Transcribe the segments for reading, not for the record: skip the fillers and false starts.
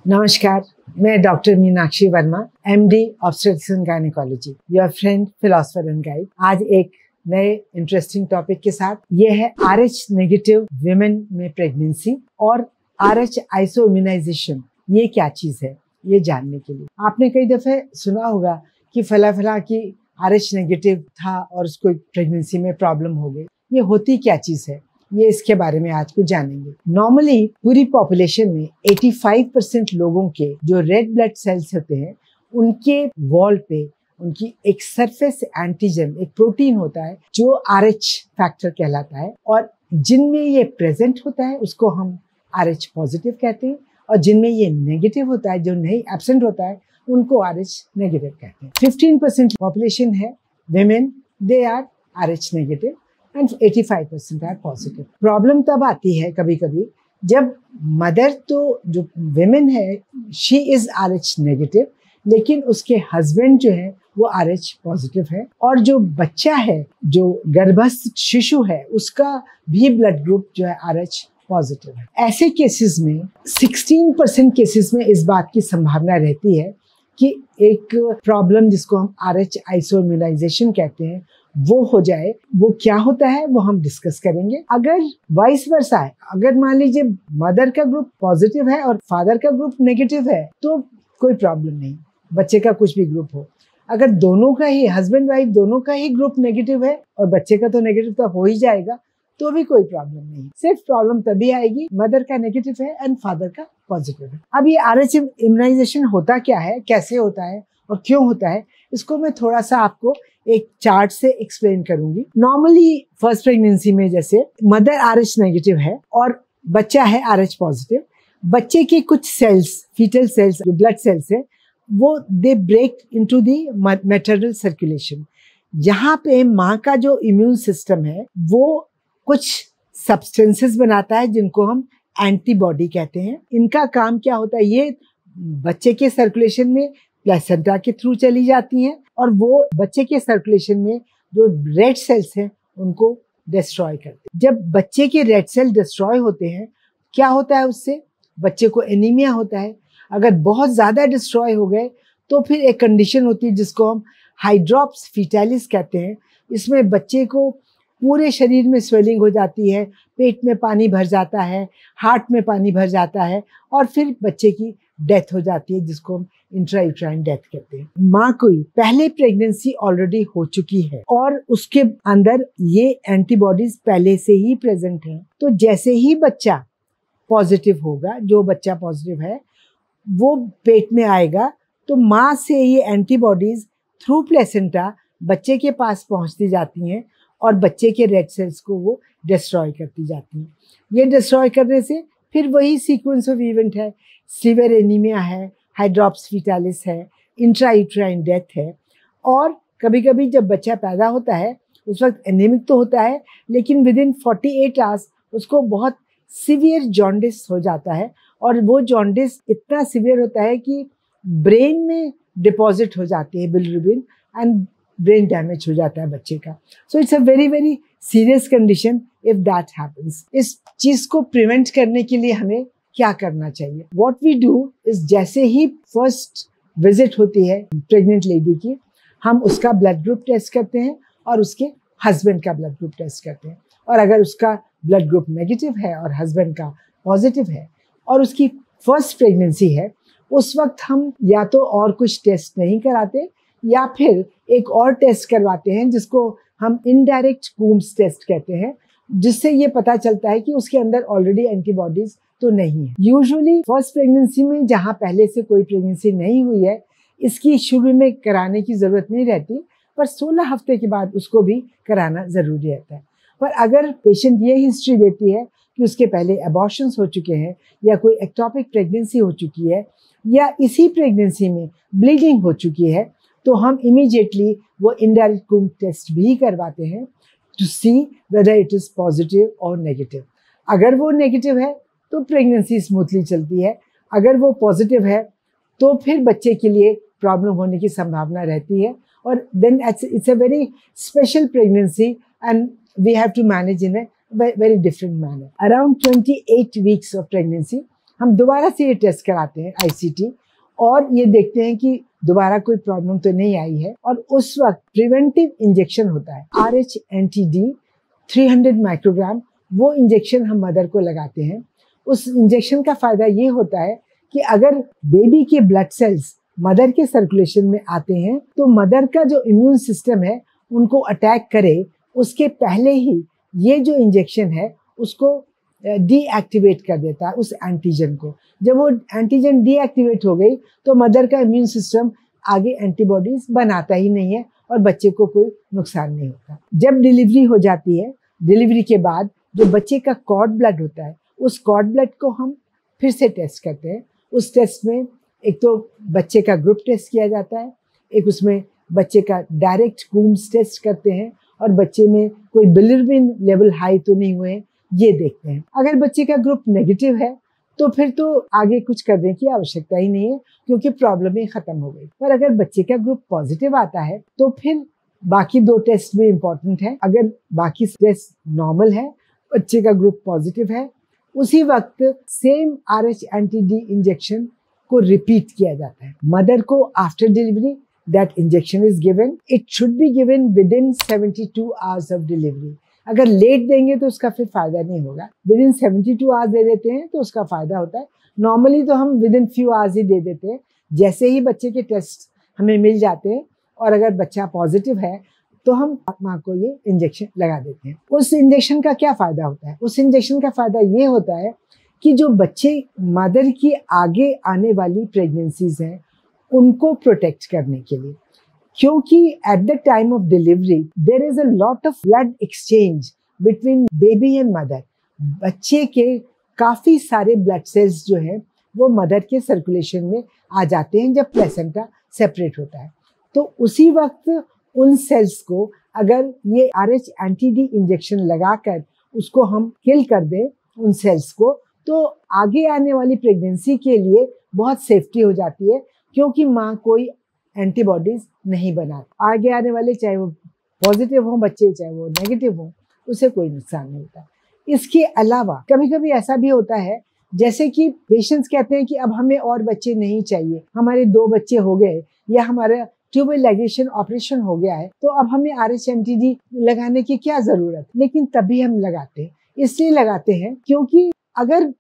नमस्कार, मैं doctor Meenakshi Verma, MD obstetrics and gynaecology, your friend, philosopher and guide. आज एक नए इंटरेस्टिंग टॉपिक के साथ, ये है RH नेगेटिव विमेन में प्रेगनेंसी और RH आइसोइम्यूनाइजेशन। ये क्या चीज है, ये जानने के लिए आपने कई दफे सुना होगा कि फला की RH नेगेटिव था और उसको प्रेगनेंसी में प्रॉब्लम हो गई। ये होती क्या चीज है, ये इसके बारे में आज कुछ जानेंगे। नॉर्मली पूरी पॉपुलेशन में 85% लोगों के जो रेड ब्लड सेल्स होते हैं, उनके वॉल पे उनकी एक सरफेस एंटीजन, एक प्रोटीन होता है जो RH फैक्टर कहलाता है, और जिनमें ये प्रेजेंट होता है उसको हम RH पॉजिटिव कहते हैं, और जिनमें ये नेगेटिव होता है, जो नहीं एब्सेंट होता है, उनको RH नेगेटिव कहते हैं। 15% पॉपुलेशन है women, they are RH negative and 85% are positive. Problem तब आती है कभी कभी जब मदर, तो जो विमेन है, शी इज RH नेगेटिव, लेकिन उसके हस्बैंड जो है वो RH पॉजिटिव है, और जो बच्चा है, जो गर्भस्थ शिशु है, उसका भी ब्लड ग्रुप जो है RH पॉजिटिव है। ऐसे केसेस में 16% केसेस में इस बात की संभावना रहती है कि एक प्रॉब्लम जिसको हम RH आइसोइम्यूनाइजेशन कहते हैं वो हो जाए। वो क्या होता है वो हम डिस्कस करेंगे। अगर वाइस वर्सा है, अगर मान लीजिए मदर का ग्रुप पॉजिटिव है और फादर का ग्रुप नेगेटिव है, तो कोई प्रॉब्लम नहीं, बच्चे का कुछ भी ग्रुप हो। अगर दोनों का ही, हस्बैंड वाइफ दोनों का ही ग्रुप नेगेटिव है और बच्चे का तो नेगेटिव तो हो ही जाएगा, तो भी कोई प्रॉब्लम नहीं। सिर्फ प्रॉब्लम तभी आएगी मदर का नेगेटिव है एंड फादर का पॉजिटिव है। अब ये RH इम्यूनाइजेशन होता क्या है, कैसे होता है और क्यों होता है, इसको मैं थोड़ा सा आपको एक चार्ट से एक्सप्लेन करूंगी। नॉर्मली फर्स्ट प्रेगनेंसी में जैसे मदर RH नेगेटिव है और बच्चा है RH पॉजिटिव, बच्चे के कुछ सेल्स, फीटल सेल्स, जो ब्लड सेल्स है, वो they break into the maternal circulation. यहाँ पे माँ का जो इम्यून सिस्टम है वो कुछ सब्सटेंसेस बनाता है जिनको हम एंटीबॉडी कहते हैं। इनका काम क्या होता है, ये बच्चे के सर्कुलेशन में प्लेसेंटा के थ्रू चली जाती हैं और वो बच्चे के सर्कुलेशन में जो रेड सेल्स हैं उनको डिस्ट्रॉय करते हैं। जब बच्चे के रेड सेल डिस्ट्रॉय होते हैं, क्या होता है, उससे बच्चे को एनीमिया होता है। अगर बहुत ज्यादा डिस्ट्रॉय हो गए तो फिर एक कंडीशन होती है जिसको हम हाइड्रॉप्स फीटालिस कहते हैं। इसमें बच्चे को पूरे शरीर में स्वेलिंग हो जाती है, पेट में पानी भर जाता है, हार्ट में पानी भर जाता है, और फिर बच्चे की डेथ हो जाती है, जिसको हम इंट्रायूट्राइन डेथ कहते हैं। माँ को पहले प्रेगनेंसी ऑलरेडी हो चुकी है और उसके अंदर ये एंटीबॉडीज पहले से ही प्रेजेंट हैं, तो जैसे ही बच्चा पॉजिटिव होगा, जो बच्चा पॉजिटिव है वो पेट में आएगा, तो माँ से ये एंटीबॉडीज थ्रू प्लेसेंटा बच्चे के पास पहुंचती जाती हैं और बच्चे के रेड सेल्स को वो डिस्ट्रॉय करती जाती हैं। ये डिस्ट्रॉय करने से फिर वही सीक्वेंस ऑफ इवेंट है, सीवियर एनीमिया है, हाइड्रॉप्स फीटालिस है, इंट्रायूट्राइन डेथ है, और कभी कभी जब बच्चा पैदा होता है उस वक्त एनीमिक तो होता है, लेकिन विद इन 48 आवर्स उसको बहुत सीवियर जॉन्डिस हो जाता है, और वो जॉन्डिस इतना सीवियर होता है कि ब्रेन में डिपॉजिट हो जाती है बिलिरुबिन एंड ब्रेन डैमेज हो जाता है बच्चे का। So it's a very very serious condition if that happens. इस चीज को प्रिवेंट करने के लिए हमें क्या करना चाहिए? व्हाट वी डू इज, जैसे ही फर्स्ट विजिट होती है प्रेग्नेंट लेडी की, हम उसका ब्लड ग्रुप टेस्ट करते हैं और उसके हस्बैंड का ब्लड ग्रुप टेस्ट करते हैं, और अगर उसका ब्लड ग्रुप नेगेटिव है और हस्बैंड का पॉजिटिव है और उसकी फर्स्ट प्रेगनेंसी है, उस वक्त हम या तो और कुछ टेस्ट नहीं कराते या फिर एक और टेस्ट करवाते हैं जिसको हम इनडायरेक्ट कूम्स टेस्ट कहते हैं, जिससे ये पता चलता है कि उसके अंदर ऑलरेडी एंटीबॉडीज तो नहीं है। यूजुअली फर्स्ट प्रेगनेंसी में, जहाँ पहले से कोई प्रेगनेंसी नहीं हुई है, इसकी शुरू में कराने की जरूरत नहीं रहती, पर 16 हफ्ते के बाद उसको भी कराना जरूरी रहता है। पर अगर पेशेंट ये हिस्ट्री देती है कि उसके पहले अबॉर्शंस हो चुके हैं या कोई एक्टोपिक प्रेगनेंसी हो चुकी है या इसी प्रेगनेंसी में ब्लीडिंग हो चुकी है, तो हम इमीडिएटली वो इनडायरेक्ट कूम टेस्ट भी करवाते हैं to see whether it is positive और नेगेटिव। अगर वो नेगेटिव है तो प्रेगनेंसी स्मूथली चलती है, अगर वो पॉजिटिव है तो फिर बच्चे के लिए प्रॉब्लम होने की संभावना रहती है, और then it's a very special pregnancy and we have to manage in a very different manner. Around 28 weeks of pregnancy हम दोबारा से ये टेस्ट कराते हैं ICT और ये देखते हैं कि दोबारा कोई प्रॉब्लम तो नहीं आई है, और उस वक्त प्रिवेंटिव इंजेक्शन होता है RhNTD 300 माइक्रोग्राम। वो इंजेक्शन हम मदर को लगाते हैं। उस इंजेक्शन का फायदा ये होता है कि अगर बेबी के ब्लड सेल्स मदर के सर्कुलेशन में आते हैं तो मदर का जो इम्यून सिस्टम है उनको अटैक करे उसके पहले ही ये जो इंजेक्शन है उसको डीएक्टिवेट कर देता है उस एंटीजन को। जब वो एंटीजन डीएक्टिवेट हो गई तो मदर का इम्यून सिस्टम आगे एंटीबॉडीज बनाता ही नहीं है और बच्चे को कोई नुकसान नहीं होता। जब डिलीवरी हो जाती है, डिलीवरी के बाद जो बच्चे का कॉर्ड ब्लड होता है उस कॉर्ड ब्लड को हम फिर से टेस्ट करते हैं। उस टेस्ट में एक तो बच्चे का ग्रुप टेस्ट किया जाता है, एक उसमें बच्चे का डायरेक्ट कूम्स टेस्ट करते हैं और बच्चे में कोई बिलिरुबिन लेवल हाई तो नहीं हुए ये देखते हैं। अगर बच्चे का ग्रुप नेगेटिव है तो फिर तो आगे कुछ करने की आवश्यकता ही नहीं है क्योंकि प्रॉब्लम ही खत्म हो गई। पर अगर बच्चे का ग्रुप पॉजिटिव आता है तो फिर बाकी 2 टेस्ट भी इम्पोर्टेंट है। अगर बाकी टेस्ट नॉर्मल है, बच्चे का ग्रुप पॉजिटिव है, उसी वक्त सेम RhNTD इंजेक्शन को रिपीट किया जाता है। मदर को after delivery that injection is given. It should be given within 72 hours of delivery. अगर लेट देंगे तो उसका फिर फायदा नहीं होगा। विदिन 72 आवर्स दे देते हैं तो उसका फायदा होता है। नॉर्मली तो हम विदिन फ्यू आवर्स ही दे देते हैं। जैसे ही बच्चे के टेस्ट हमें मिल जाते हैं और अगर बच्चा पॉजिटिव है तो हम माँ को ये इंजेक्शन लगा देते हैं। उस इंजेक्शन का क्या फायदा होता है? उस इंजेक्शन का फायदा ये होता है कि जो बच्चे मदर की आगे आने वाली प्रेगनेंसीज हैं उनको प्रोटेक्ट करने के लिए, क्योंकि at the time of delivery there is a lot of blood exchange between baby and mother. बच्चे के काफी सारे ब्लड सेल्स जो हैं वो मदर के सर्कुलेशन में आ जाते हैं जब प्लेसेंटा सेपरेट होता है। तो उसी वक्त उन सेल्स को अगर ये RhNTD इंजेक्शन लगाकर उसको हम किल कर दें उन सेल्स को, तो आगे आने वाली प्रेगनेंसी के लिए बहुत सेफ्टी हो जाती है क्योंकि माँ कोई एंटीबॉडीज नहीं बनाती। आगे आने वाले चाहे वो पॉजिटिव हो बच्चे चाहे वो नेगेटिव हो उसे कोई नुकसान नहीं होता। इसके अलावा कभी कभी ऐसा भी होता है जैसे कि पेशेंट्स कहते हैं कि अब हमें और बच्चे नहीं चाहिए, हमारे 2 बच्चे हो गए या हमारा ट्यूबल लाइगेशन ऑपरेशन हो गया है तो अब हमें RhNTD लगाने की क्या जरूरत। लेकिन तभी हम लगाते हैं, इसलिए लगाते हैं क्योंकि अगर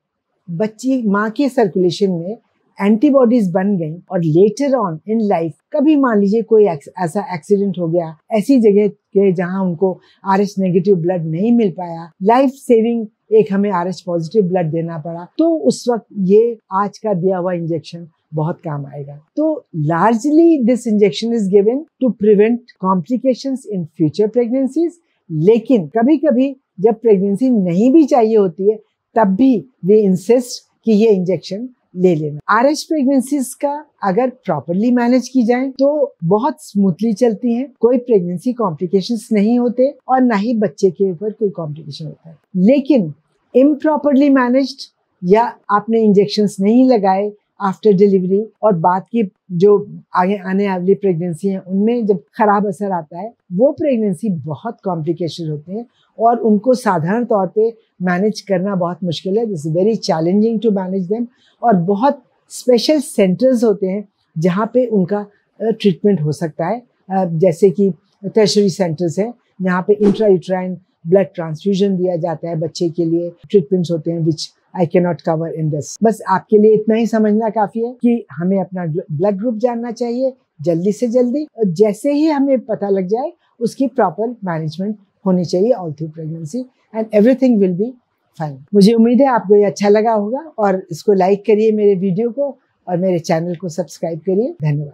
बच्ची माँ के सर्कुलेशन में एंटीबॉडीज बन गई और लेटर ऑन इन लाइफ कभी मान लीजिए कोई ऐसा एक्सीडेंट हो गया ऐसी जगह के जहां उनको RH नेगेटिव ब्लड नहीं मिल पाया, लाइफ सेविंग एक हमें RH पॉजिटिव ब्लड देना पड़ा, तो उस वक्त ये आज का दिया हुआ इंजेक्शन बहुत काम आएगा। तो largely this injection is given to prevent complications in future pregnancies. लेकिन कभी कभी जब प्रेगनेंसी नहीं भी चाहिए होती है तब भी वे इंसिस्ट कि ये इंजेक्शन ले लेना। RH प्रेगनेंसीज का अगर प्रॉपरली मैनेज की जाए तो बहुत स्मूथली चलती हैं, कोई प्रेगनेंसी कॉम्प्लिकेशंस नहीं होते और ना ही बच्चे के ऊपर कोई कॉम्प्लिकेशन होता है। लेकिन इम्प्रॉपरली मैनेज्ड या आपने इंजेक्शंस नहीं लगाए आफ्टर डिलीवरी और बाद की जो आगे आने वाली प्रेगनेंसी है उनमें जब खराब असर आता है वो प्रेगनेंसी बहुत कॉम्प्लिकेशन होते हैं और उनको साधारण तौर पे मैनेज करना बहुत मुश्किल है। This is very challenging to manage them. और बहुत स्पेशल सेंटर्स होते हैं जहाँ पे उनका ट्रीटमेंट हो सकता है, जैसे कि टर्शरी सेंटर्स हैं जहाँ पे इंट्रायूट्राइन ब्लड ट्रांसफ्यूजन दिया जाता है बच्चे के लिए। ट्रीटमेंट्स होते हैं which I can not cover in this. बस आपके लिए इतना ही समझना काफी है कि हमें अपना ब्लड ग्रुप जानना चाहिए जल्दी से जल्दी, जैसे ही हमें पता लग जाए उसकी प्रॉपर मैनेजमेंट होनी चाहिए all through pregnancy and everything will be fine. मुझे उम्मीद है आपको ये अच्छा लगा होगा और इसको लाइक करिए मेरे वीडियो को और मेरे चैनल को सब्सक्राइब करिए। धन्यवाद।